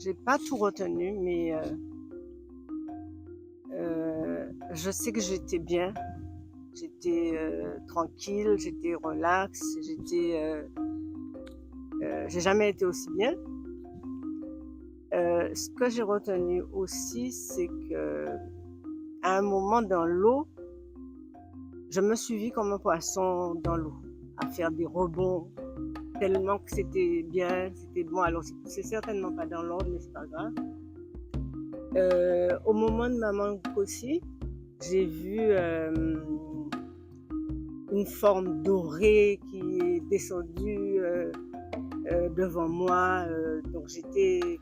j'ai pas tout retenu, mais je sais que j'étais bien, j'étais tranquille, j'étais relax, j'ai jamais été aussi bien. Ce que j'ai retenu aussi, c'est que à un moment dans l'eau, je me suis vue comme un poisson dans l'eau, à faire des rebonds, tellement que c'était bien, c'était bon. Alors c'est certainement pas dans l'ordre, mais c'est pas grave. Au moment de Maman Kossi, j'ai vu une forme dorée qui est descendue devant moi. Donc j'étais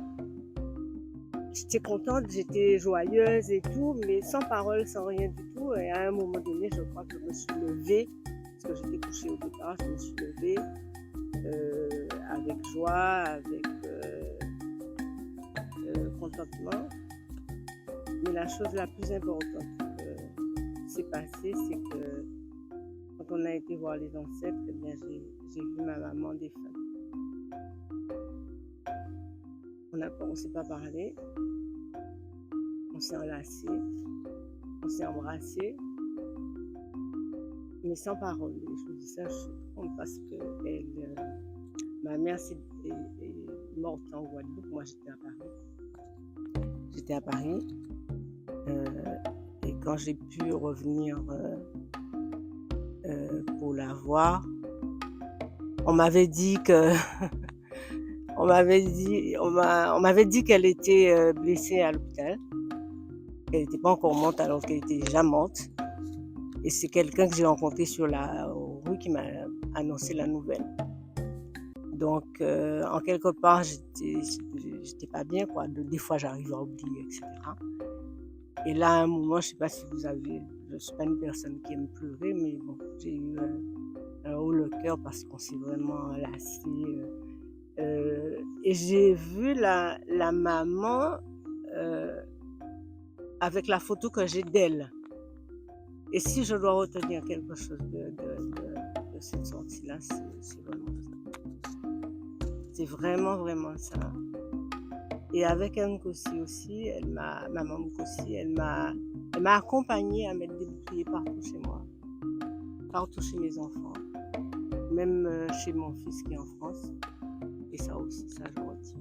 contente, j'étais joyeuse et tout, mais sans parole, sans rien du tout. Et à un moment donné, je crois que je me suis levée, parce que j'étais couchée au départ, je me suis levée avec joie, avec contentement. Mais la chose la plus importante qui s'est passée, c'est que quand on a été voir les ancêtres, eh bien, j'ai vu ma maman défunte. On ne s'est pas parlé, on s'est enlacés, on s'est embrassés, mais sans parole. Et je vous dis ça, je suis contente parce que ma mère est morte en Guadeloupe, moi j'étais à Paris. Et quand j'ai pu revenir pour la voir, on m'avait dit que on m'avait dit qu'elle était blessée à l'hôpital, qu'elle n'était pas encore morte alors qu'elle était déjà morte. Et c'est quelqu'un que j'ai rencontré sur la rue qui m'a annoncé la nouvelle. Donc, en quelque part, j'étais pas bien, quoi. Des fois, j'arrive à oublier, etc. Et là, à un moment, je sais pas si je suis pas une personne qui aime pleurer, mais bon, j'ai eu un haut le cœur parce qu'on s'est vraiment enlacés. Et j'ai vu la maman avec la photo que j'ai d'elle. Et si je dois retenir quelque chose de cette sortie-là, c'est vraiment ça. C'est vraiment, vraiment ça. Et avec Anne Kossi aussi, maman Kossi, elle m'a accompagnée à mettre des boucliers partout chez moi, partout chez mes enfants, même chez mon fils qui est en France. Et ça aussi, ça je retiens.